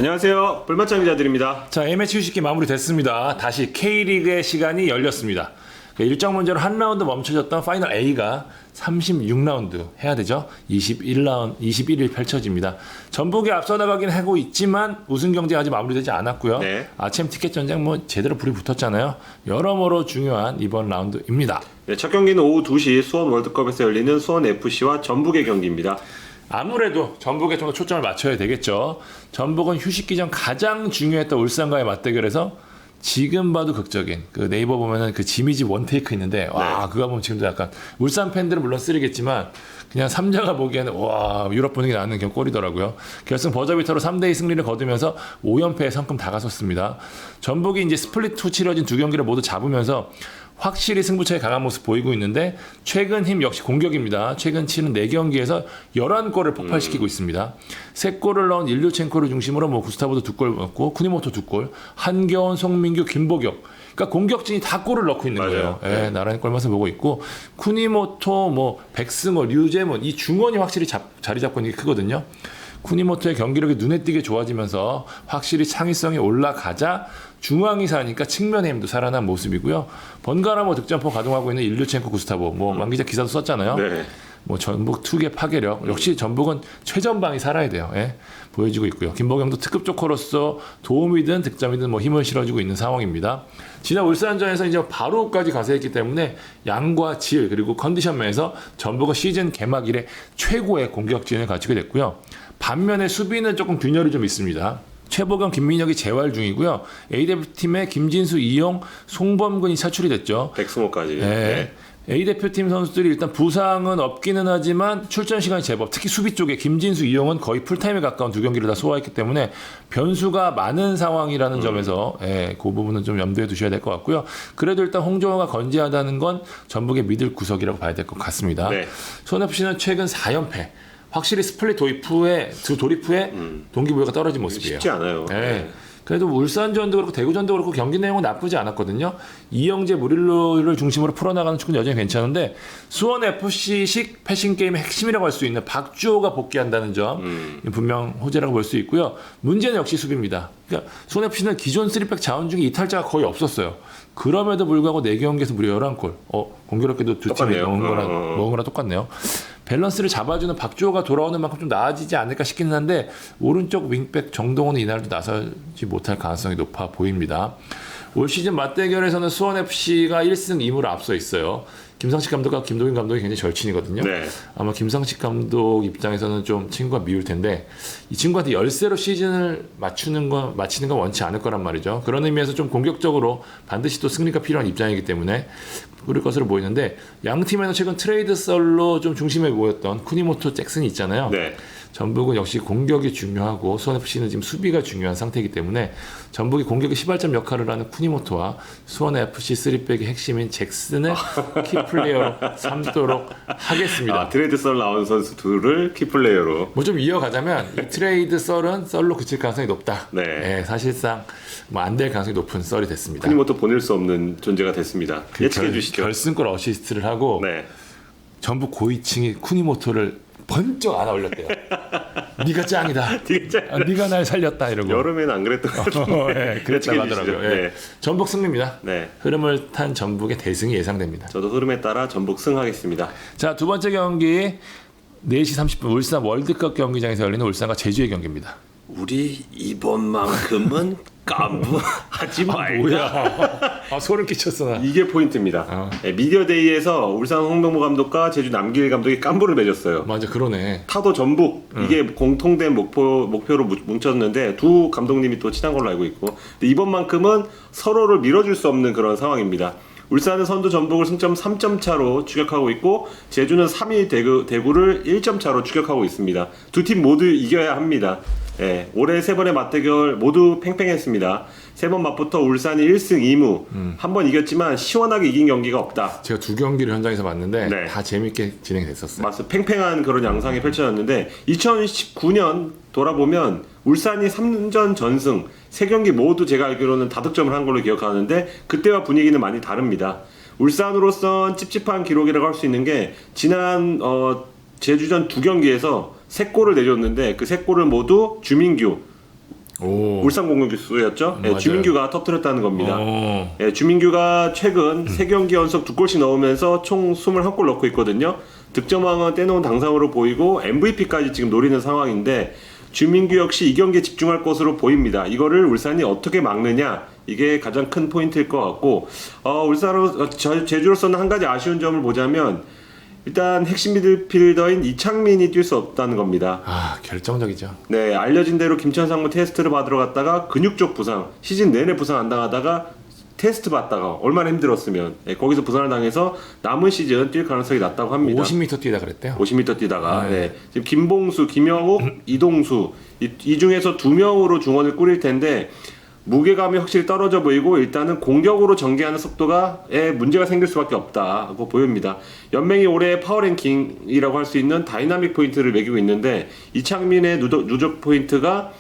안녕하세요. 뿔맞짱 기자들입니다. 자, A매치 휴식기 마무리됐습니다. 다시 K리그의 시간이 열렸습니다. 일정 문제로 한 라운드 멈춰졌던 파이널 A가 36라운드 해야 되죠. 21일 펼쳐집니다. 전북이 앞서 나가긴 하고 있지만 우승 경쟁 아직 마무리되지 않았고요. 네. 아침 티켓 전쟁 제대로 불이 붙었잖아요. 여러모로 중요한 이번 라운드입니다. 네, 첫 경기는 오후 2시 수원 월드컵에서 열리는 수원 FC와 전북의 경기입니다. 아무래도 전북에 좀 더 초점을 맞춰야 되겠죠. 전북은 휴식기 전 가장 중요했던 울산과의 맞대결에서 지금 봐도 극적인 그 네이버 보면은 그 지미집 원테이크 있는데 와 그거 보면 지금도 약간 울산 팬들은 물론 쓰리겠지만 그냥 삼자가 보기에는 와 유럽 분위기 나는 골이더라고요. 결승 버저비터로 3대2 승리를 거두면서 5연패에 성큼 다가섰습니다. 전북이 이제 스플릿 후 치러진 두 경기를 모두 잡으면서 확실히 승부차에 강한 모습 보이고 있는데 최근 힘 역시 공격입니다. 최근 치른 4경기에서 11골을 폭발시키고 있습니다. 3골을 넣은 일류첸코를 중심으로 구스타보도 2골 넣고 쿠니모토 2골, 한겨원, 송민규, 김보경 그러니까 공격진이 다 골을 넣고 있는 거예요. 네. 나란히 골맛을 보고 있고 쿠니모토, 백승호, 류재문 이 중원이 확실히 자리 잡고 있는 게 크거든요. 쿠니모토의 경기력이 눈에 띄게 좋아지면서 확실히 창의성이 올라가자 중앙이 사니까 측면의 힘도 살아난 모습이고요. 번갈아 득점포 가동하고 있는 일류첸코 구스타보 만기자 기사도 썼잖아요. 네. 전북 투기의 파괴력 역시 전북은 최전방이 살아야 돼요. 예, 보여지고 있고요. 김보경도 특급 조커로서 도움이든 득점이든 힘을 실어주고 있는 상황입니다. 지난 울산전에서 이제 바로까지 가세했기 때문에 양과 질 그리고 컨디션 면에서 전북은 시즌 개막 이래 최고의 공격진을 갖추게 됐고요. 반면에 수비는 조금 균열이 좀 있습니다. 최보경, 김민혁이 재활 중이고요. A대표팀의 김진수, 이용, 송범근이 차출이 됐죠. 백승호까지. 네. A대표팀 선수들이 일단 부상은 없기는 하지만 출전 시간이 제법 특히 수비 쪽에 김진수, 이용은 거의 풀타임에 가까운 두 경기를 다 소화했기 때문에 변수가 많은 상황이라는 점에서 그 부분은 좀 염두에 두셔야 될 것 같고요. 그래도 일단 홍정호가 건재하다는 건 전북의 믿을 구석이라고 봐야 될 것 같습니다. 네. 손FC는 최근 4연패 확실히 스플릿 도입 후에 동기부여가 떨어진 모습이에요. 쉽지 않아요. 네. 그래도 울산전도 그렇고 대구전도 그렇고 경기 내용은 나쁘지 않았거든요. 이영재, 무릴로를 중심으로 풀어나가는 축구는 여전히 괜찮은데 수원 FC식 패싱 게임의 핵심이라고 할 수 있는 박주호가 복귀한다는 점 분명 호재라고 볼 수 있고요. 문제는 역시 수비입니다. 그러니까 수원 FC는 기존 3백 자원 중에 이탈자가 거의 없었어요. 그럼에도 불구하고 4경기에서 무려 11골. 공교롭게도 두 팀이 넣은 거랑 똑같네요. 밸런스를 잡아주는 박주호가 돌아오는 만큼 좀 나아지지 않을까 싶기는 한데 오른쪽 윙백 정동원은 이날도 나서지 못할 가능성이 높아 보입니다. 올 시즌 맞대결에서는 수원FC가 1승 2무로 앞서 있어요. 김상식 감독과 김도균 감독이 굉장히 절친이거든요. 네. 아마 김상식 감독 입장에서는 좀 친구가 미울 텐데 이 친구한테 열세로 시즌을 마치는 건 원치 않을 거란 말이죠. 그런 의미에서 좀 공격적으로 반드시 또 승리가 필요한 입장이기 때문에 그럴 것으로 보이는데 양 팀에는 최근 트레이드 썰로 좀 중심에 모였던 쿠니모토 잭슨이 있잖아요. 네. 전북은 역시 공격이 중요하고 수원FC는 지금 수비가 중요한 상태이기 때문에 전북이 공격의 시발점 역할을 하는 쿠니모토와 수원FC 3백의 핵심인 잭슨을 키플레이어로 삼도록 하겠습니다. 트레이드 썰 나온 선수 둘을 키플레이어로. 좀 이어가자면 이 트레이드 썰은 썰로 그칠 가능성이 높다. 네. 사실상 안 될 가능성이 높은 썰이 됐습니다. 쿠니모토 보낼 수 없는 존재가 됐습니다. 예측해 주시죠. 결승골 어시스트를 하고 네. 전북 고위층이 쿠니모토를 번쩍 안아 올렸대요. 네가 짱이다. 네가 날 살렸다 이러고. 여름에는 안 그랬던 것 같은데. 그랬다고 하더라고요. 네. 전북 승리입니다. 네. 흐름을 탄 전북의 대승이 예상됩니다. 저도 흐름에 따라 전북 승하겠습니다. 자, 두 번째 경기 4시 30분 울산 월드컵 경기장에서 열리는 울산과 제주의 경기입니다. 우리 이번만큼은 깐부하지 말자. 뭐야? 소름 끼쳤어 나. 이게 포인트입니다. 네, 미디어데이에서 울산 홍명보 감독과 제주 남길 감독이 깐부를 맺었어요. 맞아, 그러네. 타도 전북 이게 공통된 목표로 뭉쳤는데 두 감독님이 또 친한 걸로 알고 있고 근데 이번만큼은 서로를 밀어줄 수 없는 그런 상황입니다. 울산은 선두 전북을 승점 3점 차로 추격하고 있고 제주는 3위 대구를 1점 차로 추격하고 있습니다. 두 팀 모두 이겨야 합니다. 예, 올해 세 번의 맞대결 모두 팽팽했습니다. 세 번 맞붙어 울산이 1승 2무 한 번 이겼지만 시원하게 이긴 경기가 없다. 제가 두 경기를 현장에서 봤는데 네. 다 재밌게 진행됐었어요. 맞습니다. 팽팽한 그런 양상이 펼쳐졌는데 2019년 돌아보면 울산이 3전 전승 3경기 모두 제가 알기로는 다득점을 한 걸로 기억하는데 그때와 분위기는 많이 다릅니다. 울산으로선 찝찝한 기록이라고 할 수 있는 게 지난 제주전 2경기에서 3골을 내줬는데 그 3골을 모두 주민규 오. 울산 공격수였죠. 예, 맞아요. 주민규가 터뜨렸다는 겁니다. 오. 예, 주민규가 최근 3경기 연속 2골씩 넣으면서 총 21골 넣고 있거든요. 득점왕은 떼놓은 당상으로 보이고 MVP까지 지금 노리는 상황인데 주민규 역시 이 경기에 집중할 것으로 보입니다. 이거를 울산이 어떻게 막느냐 이게 가장 큰 포인트일 것 같고 제주로서는 한 가지 아쉬운 점을 보자면 일단 핵심 미드필더인 이창민이 뛸 수 없다는 겁니다. 아, 결정적이죠. 네, 알려진 대로 김천상무 테스트를 받으러 갔다가 근육 쪽 부상, 시즌 내내 부상 안 당하다가 테스트 받다가 얼마나 힘들었으면 거기서 부상을 당해서 남은 시즌 뛸 가능성이 낮다고 합니다. 50m 뛰다 그랬대요. 50m 뛰다가 지금 김봉수, 김영욱, 이동수 이 중에서 2명으로 중원을 꾸릴 텐데 무게감이 확실히 떨어져 보이고 일단은 공격으로 전개하는 속도가에 문제가 생길 수밖에 없다고 보입니다. 연맹이 올해 파워랭킹이라고 할 수 있는 다이나믹 포인트를 매기고 있는데 이창민의 누적 포인트가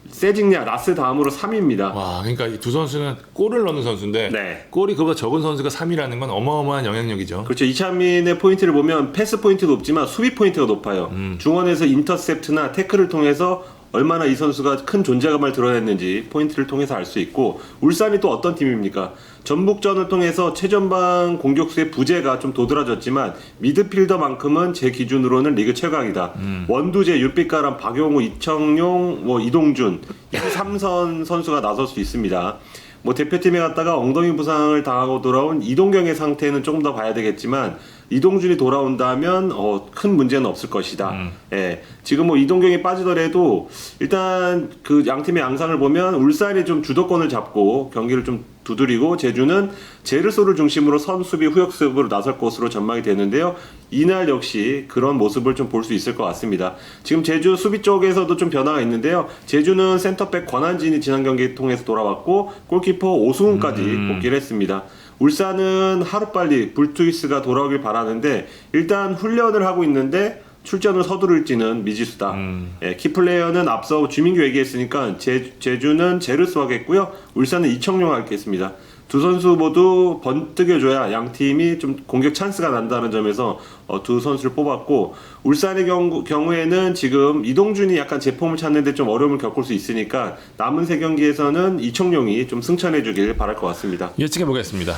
세징야, 라스 다음으로 3위입니다. 와, 그러니까 이 두 선수는 골을 넣는 선수인데 네. 골이 그보다 적은 선수가 3위라는 건 어마어마한 영향력이죠. 그렇죠. 이창민의 포인트를 보면 패스 포인트도 높지만 수비 포인트가 높아요. 중원에서 인터셉트나 태클을 통해서 얼마나 이 선수가 큰 존재감을 드러냈는지 포인트를 통해서 알 수 있고 울산이 또 어떤 팀입니까? 전북전을 통해서 최전방 공격수의 부재가 좀 도드라졌지만 미드필더만큼은 제 기준으로는 리그 최강이다. 원두재, 윤빛가람, 박용우, 이청용, 이동준 이 3선 선수가 나설 수 있습니다. 대표팀에 갔다가 엉덩이 부상을 당하고 돌아온 이동경의 상태는 조금 더 봐야 되겠지만 이동준이 돌아온다면 큰 문제는 없을 것이다. 예, 지금 이동경이 빠지더라도 일단 그 양 팀의 양상을 보면 울산이 좀 주도권을 잡고 경기를 좀 두드리고 제주는 제르소를 중심으로 선수비 후역습으로 나설 것으로 전망이 되는데요. 이날 역시 그런 모습을 좀 볼 수 있을 것 같습니다. 지금 제주 수비 쪽에서도 좀 변화가 있는데요. 제주는 센터백 권한진이 지난 경기 통해서 돌아왔고 골키퍼 오승훈까지 복귀를 했습니다. 울산은 하루빨리 불투이스가 돌아오길 바라는데 일단 훈련을 하고 있는데 출전을 서두를지는 미지수다. 키플레이어는 앞서 주민규 얘기했으니까 제주는 제르스 하겠고요. 울산은 이청용 하겠습니다. 두 선수 모두 번뜩여줘야 양 팀이 좀 공격 찬스가 난다는 점에서 두 선수를 뽑았고 울산의 경우에는 지금 이동준이 약간 제폼을 찾는데 좀 어려움을 겪을 수 있으니까 남은 3경기에서는 이청용이 좀 승천해주길 바랄 것 같습니다. 예측해 보겠습니다.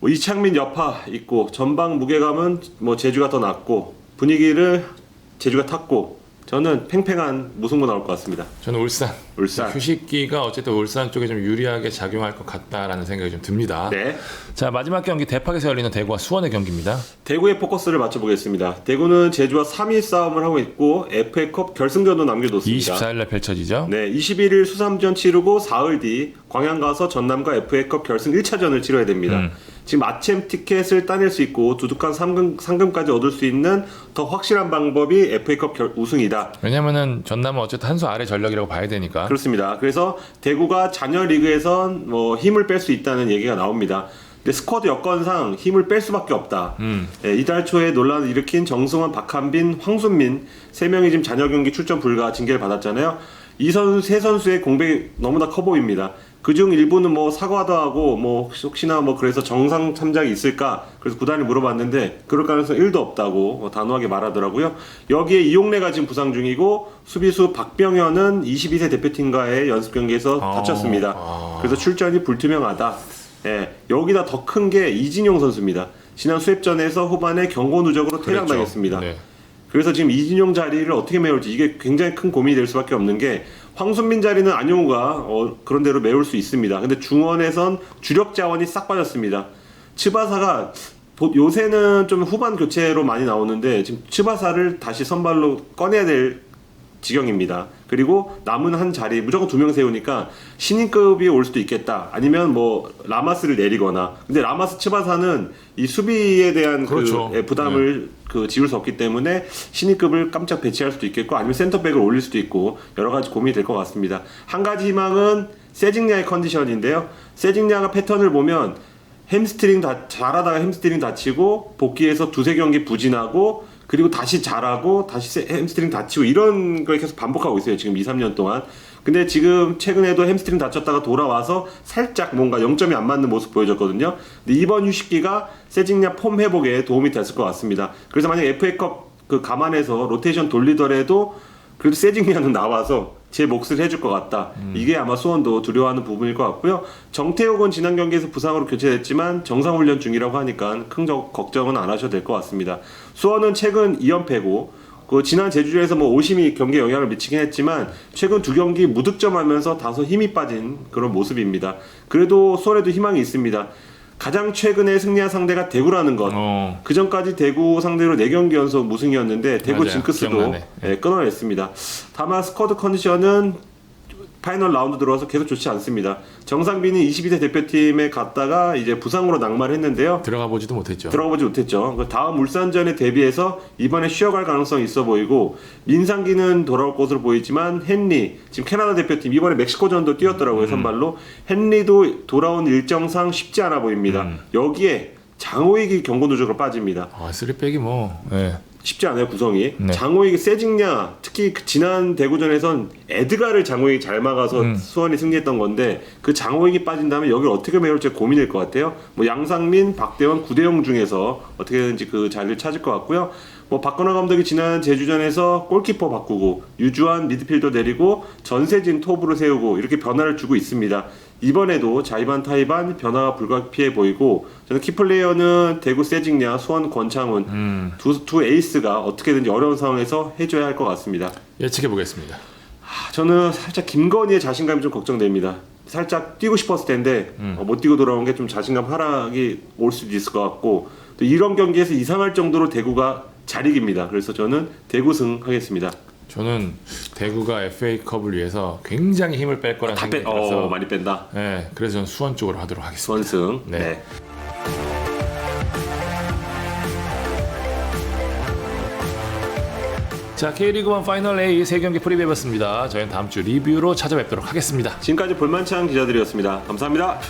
이창민 여파 있고 전방 무게감은 제주가 더 낫고 분위기를 제주가 탔고 저는 팽팽한 무승부 나올 것 같습니다. 저는 울산. 휴식기가 어쨌든 울산 쪽에 좀 유리하게 작용할 것 같다라는 생각이 좀 듭니다. 네. 자, 마지막 경기 대팍에서 열리는 대구와 수원의 경기입니다. 대구의 포커스를 맞춰보겠습니다. 대구는 제주와 3위 싸움을 하고 있고 FA컵 결승전도 남겨뒀습니다. 24일날 펼쳐지죠. 네, 21일 수삼전 치르고 사흘 뒤 광양 가서 전남과 FA컵 결승 1차전을 치러야 됩니다. 지금 아챔 티켓을 따낼 수 있고 두둑한 상금까지 얻을 수 있는 더 확실한 방법이 FA컵 우승이다. 왜냐면은 전남은 어쨌든 한 수 아래 전력이라고 봐야 되니까. 그렇습니다. 그래서 대구가 잔여 리그에선 힘을 뺄 수 있다는 얘기가 나옵니다. 근데 스쿼드 여건상 힘을 뺄 수밖에 없다. 이달 초에 논란을 일으킨 정승원, 박한빈, 황순민 3명이 지금 잔여 경기 출전 불가 징계를 받았잖아요. 이 세 선수의 공백이 너무나 커 보입니다. 그중 일부는 사과도 하고 혹시나 그래서 정상 참작이 있을까 그래서 구단이 물어봤는데 그럴 가능성 1도 없다고 단호하게 말하더라고요. 여기에 이용래가 지금 부상 중이고 수비수 박병현은 22세 대표팀과의 연습 경기에서 다쳤습니다. 그래서 출전이 불투명하다. 예, 여기다 더 큰 게 이진용 선수입니다. 지난 수협전에서 후반에 경고 누적으로 퇴장당했습니다. 네. 그래서 지금 이진용 자리를 어떻게 메울지 이게 굉장히 큰 고민이 될 수밖에 없는 게 황순민 자리는 안용우가 그런 대로 메울 수 있습니다. 근데 중원에선 주력 자원이 싹 빠졌습니다. 츠바사가 요새는 좀 후반 교체로 많이 나오는데 지금 츠바사를 다시 선발로 꺼내야 될 지경입니다. 그리고 남은 한 자리 무조건 2명 세우니까 신인급이 올 수도 있겠다. 아니면 라마스를 내리거나. 근데 라마스 츠바사는 이 수비에 대한 그렇죠. 부담을 지울 수 없기 때문에 신인급을 깜짝 배치할 수도 있겠고 아니면 센터백을 올릴 수도 있고 여러 가지 고민이 될 것 같습니다. 한 가지 희망은 세징야의 컨디션인데요. 세징야가 패턴을 보면 잘하다가 햄스트링 다치고 복귀해서 2-3경기 부진하고 그리고 다시 잘하고 다시 햄스트링 다치고 이런 걸 계속 반복하고 있어요. 지금 2-3년 동안. 근데 지금 최근에도 햄스트링 다쳤다가 돌아와서 살짝 뭔가 0점이 안 맞는 모습 보여줬거든요. 근데 이번 휴식기가 세징야 폼 회복에 도움이 됐을 것 같습니다. 그래서 만약 FA컵 감안해서 로테이션 돌리더라도 그래도 세징야는 나와서 제 몫을 해줄 것 같다. 이게 아마 수원도 두려워하는 부분일 것 같고요. 정태욱은 지난 경기에서 부상으로 교체됐지만 정상훈련 중이라고 하니까 큰 걱정은 안 하셔도 될 것 같습니다. 수원은 최근 2연패고 그 지난 제주에서 뭐 오심이 경기에 영향을 미치긴 했지만 최근 두 경기 무득점하면서 다소 힘이 빠진 그런 모습입니다. 그래도 수원에도 희망이 있습니다. 가장 최근에 승리한 상대가 대구라는 것. 그 전까지 대구 상대로 4경기 연속 무승이었는데 대구 맞아요. 징크스도 기억나네. 끊어냈습니다. 다만 스쿼드 컨디션은 파이널 라운드 들어와서 계속 좋지 않습니다. 정상빈이 22세 대표팀에 갔다가 이제 부상으로 낙마했는데요. 들어가 보지도 못했죠. 들어가보지 못했죠. 다음 울산전에 대비해서 이번에 쉬어갈 가능성이 있어 보이고 민상기는 돌아올 것으로 보이지만 헨리 지금 캐나다 대표팀 이번에 멕시코전도 뛰었더라고요. 선발로 헨리도 돌아온 일정상 쉽지 않아 보입니다. 여기에 장호익이 경고 누적으로 빠집니다. 아, 3백이 뭐. 네. 쉽지 않아요 구성이. 네. 장호익이 세징야 특히 그 지난 대구전에선 에드가를 장호익이 잘 막아서 수원이 승리했던 건데 그 장호익이 빠진다면 여기를 어떻게 메울지 고민일 것 같아요. 뭐 양상민, 박대원, 구대영 중에서 어떻게든지 그 자리를 찾을 것 같고요. 뭐 박건호 감독이 지난 제주전에서 골키퍼 바꾸고 유주환 미드필더 내리고 전세진 톱으로 세우고 이렇게 변화를 주고 있습니다. 이번에도 자이반 타이반 변화가 불가피해 보이고 저는 키플레이어는 대구 세징야, 수원 권창훈 두 에이스가 어떻게든지 어려운 상황에서 해줘야 할 것 같습니다. 예측해 보겠습니다. 저는 살짝 김건희의 자신감이 좀 걱정됩니다. 살짝 뛰고 싶었을 텐데 못 뛰고 돌아온 게 좀 자신감 하락이 올 수도 있을 것 같고 또 이런 경기에서 이상할 정도로 대구가 잘 이깁니다. 그래서 저는 대구승 하겠습니다. 저는 대구가 FA컵을 위해서 굉장히 힘을 뺄 거라는 생각이 들어서 많이 뺀다. 네, 그래서 저는 수원 쪽으로 하도록 하겠습니다. 수원승. 네. 네. 자, K리그1 파이널 A 3경기 프리뷰해봤습니다. 저희는 다음 주 리뷰로 찾아뵙도록 하겠습니다. 지금까지 볼만찬 기자들이었습니다. 감사합니다.